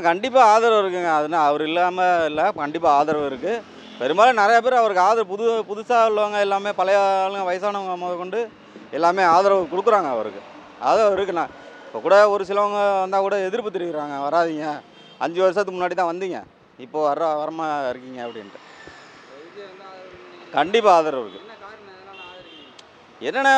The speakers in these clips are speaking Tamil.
கண்டிப்பாக ஆதரவு இருக்குங்க. அதுனா அவர் இல்லாமல் இல்லை, கண்டிப்பாக ஆதரவு இருக்குது. பெரும்பாலும் நிறைய பேர் அவருக்கு ஆதரவு புதுசாக உள்ளவங்க எல்லாமே பழைய ஆளுங்க வயசானவங்க முதற்கொண்டு எல்லாமே ஆதரவு கொடுக்குறாங்க அவருக்கு. ஆதரவு இருக்குண்ணா. இப்போ கூட ஒரு சிலவங்க வந்தால் கூட எதிர்ப்பு தெரிவிக்கிறாங்க, வராதிங்க, 5 வருஷத்துக்கு முன்னாடி தான் வந்தீங்க, இப்போ வரமா இருக்கீங்க அப்படின்ட்டு. கண்டிப்பாக ஆதரவு இருக்குது. என்னென்ன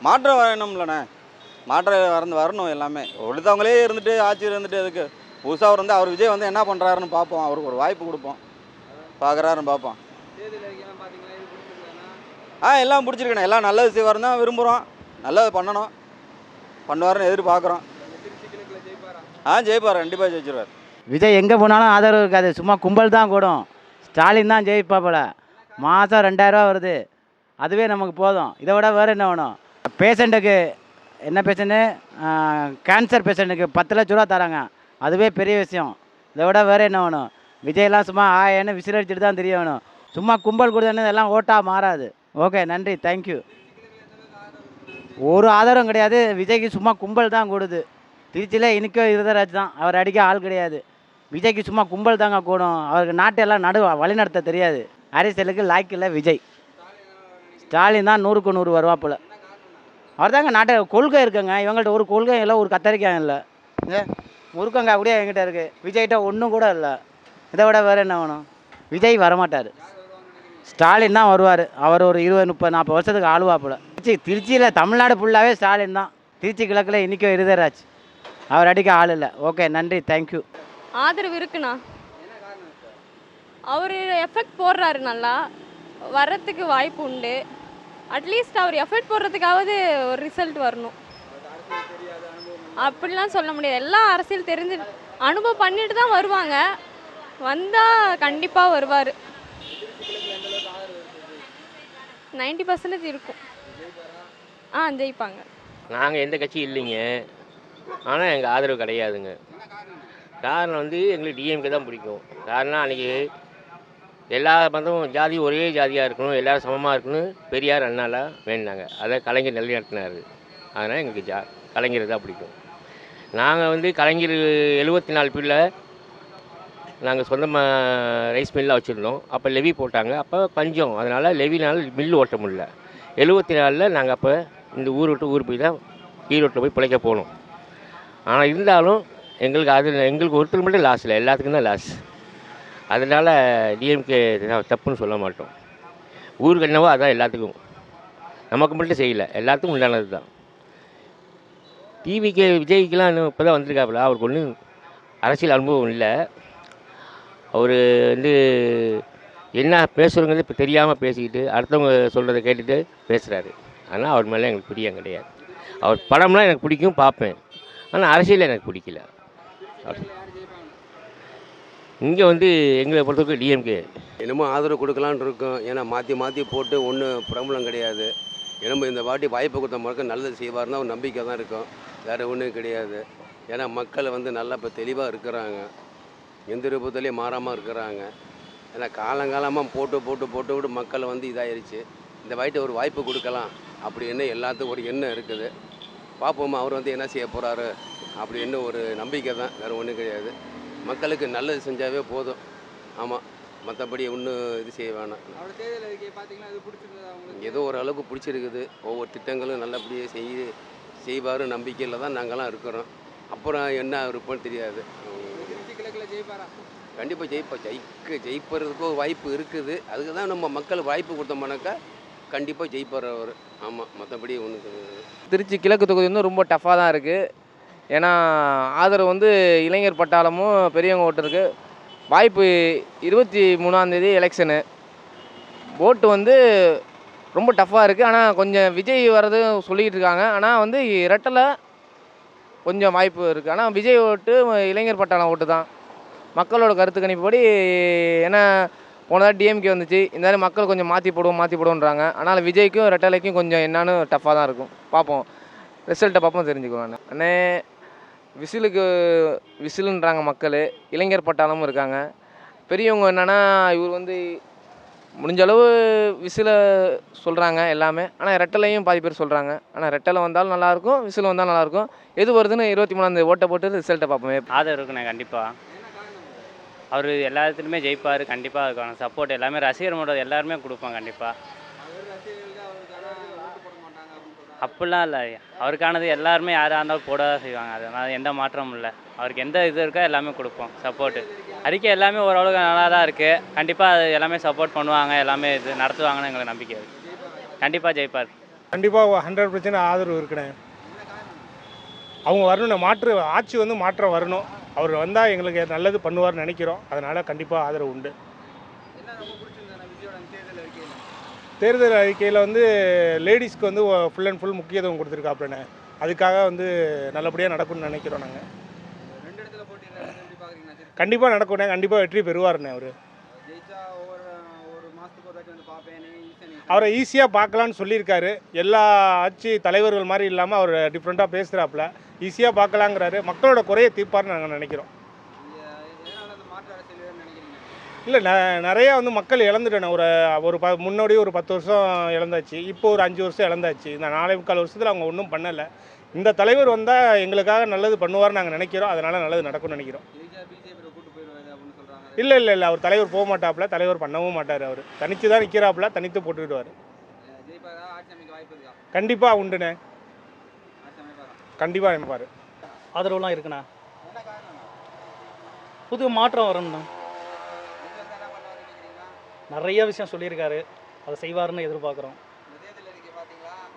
மாற்றம் வேணும்லண்ணே, மாற்றம் வரணும். எல்லாமே ஒழுத்தவங்களே இருந்துட்டு ஆட்சியில் இருந்துட்டு எதுக்கு புதுசாக அவர் வந்து அவர் விஜய் வந்து என்ன பண்ணுறாருன்னு பார்ப்போம், அவருக்கு ஒரு வாய்ப்பு கொடுப்போம், பார்க்குறாருன்னு பார்ப்போம். எல்லாம் பிடிச்சிருக்கண்ணே, எல்லாம் நல்லது செய்வாருன்னு தான் விரும்புகிறோம், நல்லது பண்ணணும், பண்ணுவாருன்னு எதிர்பார்க்குறோம். ஜெயிப்பார், கண்டிப்பாக ஜெயிச்சிருவார். விஜய் எங்கே போனாலும் ஆதரவு இருக்காது, சும்மா கும்பல் தான் கூடும். ஸ்டாலின் தான் ஜெயிப்பாப்பல. மாதம் 2000 வருது, அதுவே நமக்கு போதும். இதை விட வேறு என்ன வேணும்? பேஷண்ட்டுக்கு என்ன பேஷண்ட்டு, கேன்சர் பேஷண்ட்டுக்கு 10 லட்ச ரூபா தராங்க, அதுவே பெரிய விஷயம். இதை விட வேறு என்ன வேணும்? விஜய்லாம் சும்மா ஆயன்னு விசிலடிச்சுட்டு தான் தெரிய வேணும். சும்மா கும்பல் கொடுத்தேன்னு எல்லாம் ஓட்டாக மாறாது. ஓகே, நன்றி, தேங்க்யூ. ஒரு ஆதாரம் கிடையாது, விஜய்க்கு சும்மா கும்பல் தான் கூடுது. திருச்சியில் இன்றைக்கோ இருதராஜ் தான், அவர் அடிக்க ஆள் கிடையாது. விஜய்க்கு சும்மா கும்பல் தாங்க கூடும், அவருக்கு நாட்டெல்லாம் வழிநடத்த தெரியாது. அரசியலுக்கு லாய்க்கு இல்லை விஜய். ஸ்டாலின் தான் 100க்கு 100 வருவாப்புல. அவர் தாங்க நாட்டை கொள்கை இருக்குங்க, இவங்கள்ட்ட ஒரு கொள்கை இல்லை, ஒரு கத்தரிக்காய் இல்லை, முருக்கங்காய் கூட என்கிட்ட இருக்குது, விஜய்கிட்ட ஒன்றும் கூட இல்லை. இதை விட வேறு என்ன வேணும்? விஜய் வரமாட்டார், ஸ்டாலின் தான் வருவார். அவர் ஒரு 20, 30, 40 வருஷத்துக்கு ஆளுவாப்புல. திருச்சியில் தமிழ்நாடு ஃபுல்லாகவே ஸ்டாலின் தான். திருச்சி கிழக்கில் இன்றைக்கோ இருதராஜ், அவர் அடிக்க ஆள் இல்லை. ஓகே, நன்றி, தேங்க்யூ. ஆதரவு இருக்குண்ணா. அவர் எஃபெக்ட் போடுறாரு, நல்லா வர்றதுக்கு வாய்ப்பு உண்டு. அட்லீஸ்ட் அவர் எஃபெக்ட் போடுறதுக்காவது ஒரு ரிசல்ட் வரணும். அப்படிலாம் சொல்ல முடியாது, எல்லாம் அரசியல் தெரிஞ்சு அனுபவம் பண்ணிட்டு தான் வருவாங்க. வந்தால் கண்டிப்பாக வருவார். 90% இருக்கும். ஜெயிப்பாங்க. நாங்கள் எந்த கட்சி இல்லைங்க, ஆனால் எங்கள் ஆதரவு கிடையாதுங்க. காரணம் வந்து எங்களுக்கு டிஎம்கே தான் பிடிக்கும். காரணம் அன்றைக்கி எல்லா மதமும் ஜாதியும் ஒரே ஜாதியாக இருக்கணும், எல்லோரும் சமமாக இருக்கணும், பெரியார் அண்ணாலாம் வேணுனாங்க. அதை கலைஞர் நிலைநாட்டினார். அதனால் எங்களுக்கு கலைஞர் தான் பிடிக்கும். நாங்கள் வந்து கலைஞர் 74 பில்ல நாங்கள் சொந்தமாக ரைஸ் மில்லாக வச்சுருந்தோம். அப்போ லெவி போட்டாங்க, அப்போ பஞ்சம், அதனால் லெவினால் மில்லு ஓட்ட முடியல. 74ல் நாங்கள் அப்போ இந்த ஊர் விட்டு ஊர் போய் தான் ஈரோட்டில் போய் பிழைக்க போனோம். ஆனால் இருந்தாலும் எங்களுக்கு ஒருத்தர் மட்டும் லாஸ் இல்லை, எல்லாத்துக்கும் தான் லாஸ். அதனால் டிஎம்கே தப்புன்னு சொல்ல மாட்டோம். ஊருக்கு என்னவோ அதான் எல்லாத்துக்கும், நமக்கு மட்டும் செய்யலை, எல்லாத்துக்கும் உண்டானது தான். டிவிக்கு விஜய்க்கெலாம் இன்னும் இப்போ தான் வந்திருக்காப்புல, அவருக்கு ஒன்றும் அரசியல் அனுபவம் இல்லை. அவர் வந்து என்ன பேசுகிறோங்கிறது இப்போ தெரியாமல் பேசிக்கிட்டு அடுத்தவங்க சொல்கிறத கேட்டுட்டு பேசுகிறாரு. ஆனால் அவர் மேலே எனக்கு பிரியம் கிடையாது. அவர் படம்லாம் எனக்கு பிடிக்கும், பார்ப்பேன், ஆனால் அரசியல் எனக்கு பிடிக்கல. இங்கே வந்து எங்களை பொறுத்தவரைக்கும் டிஎம்கே என்னமோ ஆதரவு கொடுக்கலான்னு இருக்கோம். ஏன்னா மாற்றி போட்டு ஒன்றும் பிரபலம் கிடையாது. என்னமோ இந்த வாட்டி வாய்ப்பு கொடுத்த முறைக்கு நல்லது செய்வார்னா ஒரு நம்பிக்கை தான் இருக்கும், வேறு ஒன்றும் கிடையாது. ஏன்னா மக்கள் வந்து நல்லா இப்போ தெளிவாக இருக்கிறாங்க, எந்த ரூபத்துலேயும் மாறாமல் இருக்கிறாங்க. ஏன்னா காலங்காலமாக போட்டு மக்கள் வந்து இதாகிடுச்சு. இந்த வாய்ட்டு ஒரு வாய்ப்பு கொடுக்கலாம் அப்படின்னு எல்லாத்துக்கும் ஒரு எண்ணம் இருக்குது. பார்ப்போமா அவர் வந்து என்ன செய்ய போகிறாரு அப்படின்னு ஒரு நம்பிக்கை தான், வேறு ஒன்றும் கிடையாது. மக்களுக்கு நல்லது செஞ்சாவே போதும். ஆமாம், மற்றபடி ஒன்றும் இது செய்ய வேணாம். ஏதோ ஓரளவுக்கு பிடிச்சிருக்குது, ஒவ்வொரு திட்டங்களும் நல்லபடியாக செய்வார் நம்பிக்கையில் தான் நாங்கள்லாம் இருக்கிறோம். அப்புறம் என்ன இருப்போன்னு தெரியாது. கண்டிப்பாக ஜெயிப்பறதுக்கு ஒரு வாய்ப்பு இருக்குது. அதுக்கு தான் நம்ம மக்கள் வாய்ப்பு கொடுத்தோம்னாக்கா கண்டிப்பாக ஜெயிப்பார் அவர். ஆமாம், மற்றபடி ஒன்று. திருச்சி கிழக்கு தொகுதி வந்து ரொம்ப டஃப்பாக தான் இருக்குது. ஏன்னா ஆதரவு வந்து இளைஞர் பட்டாளமும் பெரியவங்க ஓட்டுருக்கு. வாய்ப்பு 23ஆம் தேதி எலெக்ஷனு. ஓட்டு வந்து ரொம்ப டஃப்பாக இருக்குது. ஆனால் கொஞ்சம் விஜய் வர்றது சொல்லிக்கிட்டு இருக்காங்க. ஆனால் வந்து இரட்டலை கொஞ்சம் வாய்ப்பு இருக்குது. ஆனால் விஜய் ஓட்டு இளைஞர் பட்டாளம் ஓட்டு தான் மக்களோட கருத்து கணிப்புப்படி. ஏன்னா போனதாக டிஎம்கே வந்துச்சு, இந்த மாதிரி மக்கள் கொஞ்சம் மாற்றி போடுவோன்றாங்க. ஆனால் விஜய்க்கும் ரெட்டலைக்கும் கொஞ்சம் என்னான்னு டஃப்பாக தான் இருக்கும். பார்ப்போம், ரிசல்ட்டை பார்ப்போம், தெரிஞ்சுக்குவாங்க. அண்ணே விசிலுன்றாங்க மக்கள், இளைஞர் பட்டாளமும் இருக்காங்க. பெரியவங்க என்னென்னா இவர் வந்து முடிஞ்ச அளவு விசில சொல்கிறாங்க எல்லாமே. ஆனால் ரெட்டலையும் பாதி பேர் சொல்கிறாங்க. ஆனால் ரெட்டலை வந்தாலும் நல்லாயிருக்கும், விசில் வந்தாலும் நல்லாயிருக்கும். எது வருதுன்னு 23ஆந்தேதி ஓட்டை போட்டு ரிசல்ட்டை பார்ப்போமே. ஆதரவு இருக்குண்ணே கண்டிப்பாக. அவர் எல்லாத்துலேயுமே ஜெயிப்பார் கண்டிப்பாக. அதுக்கான சப்போர்ட் எல்லாமே ரசிகர்களோட எல்லாருமே கொடுப்போம் கண்டிப்பாக. அப்படிலாம் இல்லை, அவருக்கானது எல்லாருமே யாராக இருந்தாலும் போட தான் செய்வாங்க. அதனால் எந்த மாற்றமும் இல்லை. அவருக்கு எந்த இது இருக்கோ எல்லாமே கொடுப்போம் சப்போர்ட்டு. அறிக்கை எல்லாமே ஓரளவுக்கு நல்லா தான் இருக்குது. கண்டிப்பாக அது எல்லாமே சப்போர்ட் பண்ணுவாங்க, எல்லாமே இது நடத்துவாங்கன்னு எங்களுக்கு நம்பிக்கை இருக்குது. கண்டிப்பாக ஜெயிப்பார். கண்டிப்பாக 100% ஆதரவு இருக்குண்ணே. அவங்க வரணும், மாற்று ஆட்சி வந்து மாற்றம் வரணும். அவர் வந்தால் எங்களுக்கு நல்லது பண்ணுவார்னு நினைக்கிறோம். அதனால் கண்டிப்பாக ஆதரவு உண்டு. தேர்தல் அறிக்கையில் வந்து லேடிஸ்க்கு வந்து ஃபுல் அண்ட் ஃபுல் முக்கியத்துவம் கொடுத்துருக்காப்புலண்ணே. அதுக்காக வந்து நல்லபடியாக நடக்கும்னு நினைக்கிறோம் நாங்கள். கண்டிப்பாக நடக்கும்ண்ணே, கண்டிப்பாக வெற்றி பெறுவார்ண்ணே. அவர் அவரை ஈஸியாக பார்க்கலான்னு சொல்லியிருக்காரு. எல்லா ஆட்சி தலைவர்கள் மாதிரி இல்லாமல் அவர் டிஃப்ரெண்ட்டாக பேசுகிறாப்புல. ஈஸியாக பார்க்கலாங்கிறாரு. மக்களோட குறையை தீர்ப்பார்னு நாங்கள் நினைக்கிறோம். இல்லை, நிறையா வந்து மக்கள் இழந்துட்டேன். ஒரு முன்னாடி ஒரு 10 வருஷம் இழந்தாச்சு, இப்போ ஒரு 5 வருஷம் இழந்தாச்சு. இந்த 4.25 வருஷத்தில் அவங்க ஒன்றும் பண்ணலை. இந்த தலைவர் வந்தால் எங்களுக்காக நல்லது பண்ணுவார்னு நாங்கள் நினைக்கிறோம். அதனால் நல்லது நடக்கும்னு நினைக்கிறோம். இல்லை இல்லை இல்லை, அவர் தலைவர் போக மாட்டாப்புல, தலைவர் பண்ணவும் மாட்டார். அவர் தனித்து தான் நிற்கிறாப்புல, தனித்து போட்டுக்கிடுவார். கண்டிப்பாக உண்டுண்ணே, கண்டிப்பாக அமைப்பார். ஆதரவுலாம் இருக்குண்ணா. புது மாற்றம் வரும்ண்ணா. நிறைய விஷயம் சொல்லியிருக்காரு, அதை செய்வார்னு எதிர்பார்க்குறோம்.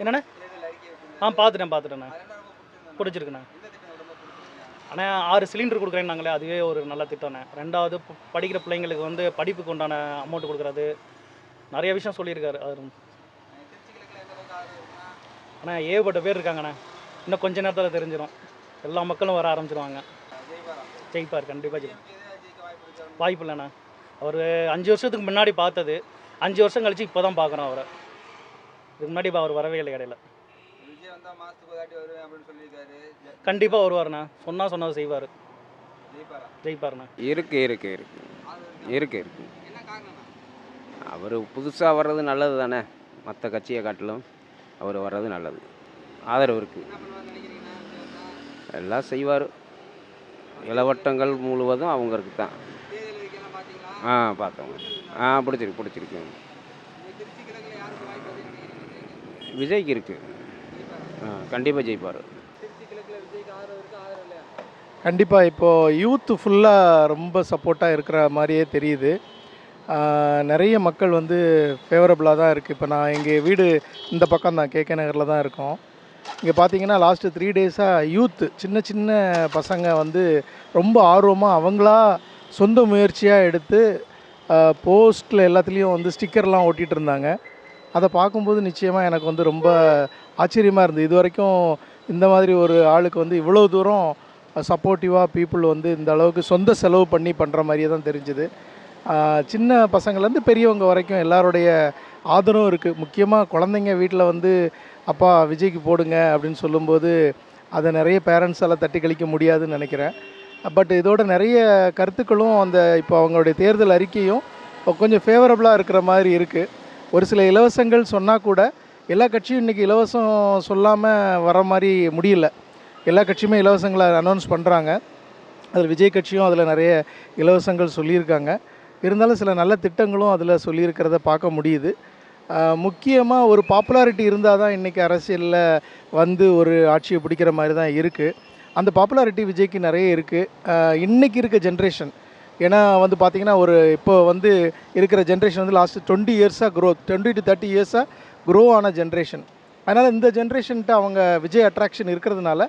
என்னண்ணே? பார்த்துட்டேண்ணா. பிடிச்சிருக்குண்ணா. ஆனால் 6 சிலிண்டர் கொடுக்குறேன்னாங்களே, அதுவே ஒரு நல்ல திட்டம்ண்ணே. 2வது படிக்கிற பிள்ளைங்களுக்கு வந்து படிப்புக்கு உண்டான அமௌண்ட் கொடுக்குறது, நிறைய விஷயம் சொல்லியிருக்காரு. அது ஆனால் ஏகப்பட்ட பேர் இருக்காங்கண்ணே. இன்னும் கொஞ்ச நேரத்தில் தெரிஞ்சிடும். எல்லா மக்களும் வர ஆரம்பிச்சிருவாங்க. ஜெயிப்பார், கண்டிப்பாக ஜெயிப்பார். வாய்ப்பு இல்லைண்ணா. அவர் 5 வருஷத்துக்கு முன்னாடி பார்த்தது, 5 வருஷம் கழிச்சு இப்போ தான் பார்க்குறோம் அவரை. இதுக்கு முன்னாடி அவர் வரவே இல்லை இடையில. கண்டிப்பாக வருவார்ண்ணா. சொன்னது செய்வார். ஜெயிப்பார்ண்ணா. இருக்கு அவர் புதுசாக வர்றது நல்லது தானே. மற்ற கட்சியை காட்டிலும் அவர் வர்றது நல்லது. ஆதரவு இருக்குது. எல்லாம் செய்வார். இளவட்டங்கள் முழுவதும் அவங்களுக்கு தான். பார்த்தோங்க. பிடிச்சிருக்கு. விஜய்க்கு இருக்குது. கண்டிப்பாக ஜெயிப்பார். கண்டிப்பாக இப்போது யூத்து ஃபுல்லாக ரொம்ப சப்போர்ட்டாக இருக்கிற மாதிரியே தெரியுது. நிறைய மக்கள் வந்து ஃபேவரபுளாக தான் இருக்குது. இப்போ நான் எங்கள் வீடு இந்த பக்கம் தான், கேகே நகரில் தான் இருக்கோம். இங்கே பார்த்தீங்கன்னா லாஸ்ட்டு 3 டேஸாக யூத்து சின்ன பசங்க வந்து ரொம்ப ஆர்வமாக அவங்களா சொந்த முயற்சியாக எடுத்து போஸ்ட்டில் எல்லாத்துலேயும் வந்து ஸ்டிக்கர்லாம் ஒட்டிகிட்டு இருந்தாங்க. அதை பார்க்கும்போது நிச்சயமாக எனக்கு வந்து ரொம்ப ஆச்சரியமாக இருந்தது. இது வரைக்கும் இந்த மாதிரி ஒரு ஆளுக்கு வந்து இவ்வளோ தூரம் சப்போர்ட்டிவாக பீப்புள் வந்து இந்த அளவுக்கு சொந்த செலவு பண்ணி பண்ணுற மாதிரியே தான் தெரிஞ்சுது. சின்ன பசங்கள்லேருந்து பெரியவங்க வரைக்கும் எல்லாருடைய ஆதரவும் இருக்குது. முக்கியமாக குழந்தைங்க வீட்டில் வந்து அப்பா விஜய்க்கு போடுங்க அப்படின்னு சொல்லும்போது அதை நிறைய பேரண்ட்ஸால் தட்டி கழிக்க முடியாதுன்னு நினைக்கிறேன். பட் இதோட நிறைய கருத்துக்களும் அந்த இப்போ அவங்களுடைய தேர்தல் அறிக்கையும் கொஞ்சம் ஃபேவரபுளாக இருக்கிற மாதிரி இருக்குது. ஒரு சில இலவசங்கள் சொன்னால் கூட எல்லா கட்சியும் இன்றைக்கி இலவசம் சொல்லாமல் வர மாதிரி முடியல. எல்லா கட்சியுமே இலவசங்களை அனௌன்ஸ் பண்ணுறாங்க. அதில் விஜய் கட்சியும் அதில் நிறைய இலவசங்கள் சொல்லியிருக்காங்க. இருந்தாலும் சில நல்ல திட்டங்களும் அதில் சொல்லியிருக்கிறத பார்க்க முடியுது. முக்கியமாக ஒரு பாப்புலாரிட்டி இருந்தால் தான் இன்றைக்கி அரசியலில் வந்து ஒரு ஆட்சியை பிடிக்கிற மாதிரி தான் இருக்குது. அந்த பாப்புலாரிட்டி விஜய்க்கு நிறைய இருக்குது இன்றைக்கி இருக்க ஜென்ரேஷன். ஏன்னா வந்து பார்த்திங்கன்னா ஒரு இப்போ வந்து இருக்கிற ஜென்ரேஷன் வந்து லாஸ்ட்டு 20 இயர்ஸாக க்ரோத், 20 to 30 இயர்ஸாக க்ரோ ஆன ஜென்ரேஷன். அதனால் இந்த ஜென்ரேஷன்ட்டு அவங்க விஜய் அட்ராக்ஷன் இருக்கிறதுனால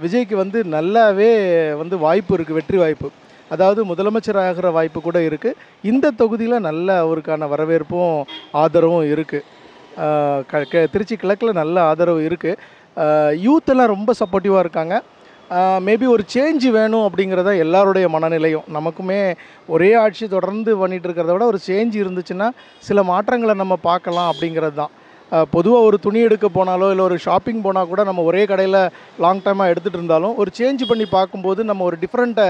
விஜய்க்கு வந்து நல்லாவே வந்து வாய்ப்பு இருக்குது, வெற்றி வாய்ப்பு. அதாவது முதலமைச்சர் ஆகிற வாய்ப்பு கூட இருக்குது. இந்த தொகுதியில் நல்ல அவருக்கான வரவேற்பும் ஆதரவும் இருக்குது. திருச்சி கிழக்கில் நல்ல ஆதரவு இருக்குது. யூத்தெல்லாம் ரொம்ப சப்போர்ட்டிவாக இருக்காங்க. மேபி ஒரு சேஞ்சு வேணும் அப்படிங்கிறத எல்லாருடைய மனநிலையும். நமக்குமே ஒரே ஆட்சி தொடர்ந்து பண்ணிகிட்டு இருக்கிறத விட ஒரு சேஞ்ச் இருந்துச்சுன்னா சில மாற்றங்களை நம்ம பார்க்கலாம் அப்படிங்கிறது தான். பொதுவாக ஒரு துணி எடுக்க போனாலோ இல்லை ஒரு ஷாப்பிங் போனால் கூட நம்ம ஒரே கடையில் லாங் டைமாக எடுத்துகிட்டு இருந்தாலும் ஒரு சேஞ்ச் பண்ணி பார்க்கும்போது நம்ம ஒரு டிஃப்ரெண்ட்டை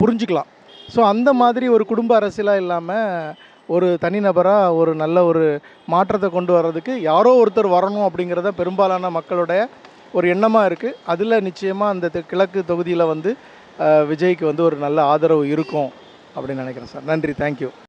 புரிஞ்சுக்கலாம். ஸோ அந்த மாதிரி ஒரு குடும்ப அரசியலாக இல்லாமல் ஒரு தனிநபராக ஒரு நல்ல ஒரு மாற்றத்தை கொண்டு வர்றதுக்கு யாரோ ஒருத்தர் வரணும் அப்படிங்கிறத பெரும்பாலான மக்களுடைய ஒரு எண்ணமாக இருக்குது. அதில் நிச்சயமாக அந்த கிழக்கு தொகுதியில் வந்து விஜய்க்கு வந்து ஒரு நல்ல ஆதரவு இருக்கும் அப்படின்னு நினைக்கிறேன் சார். நன்றி, தேங்க்யூ.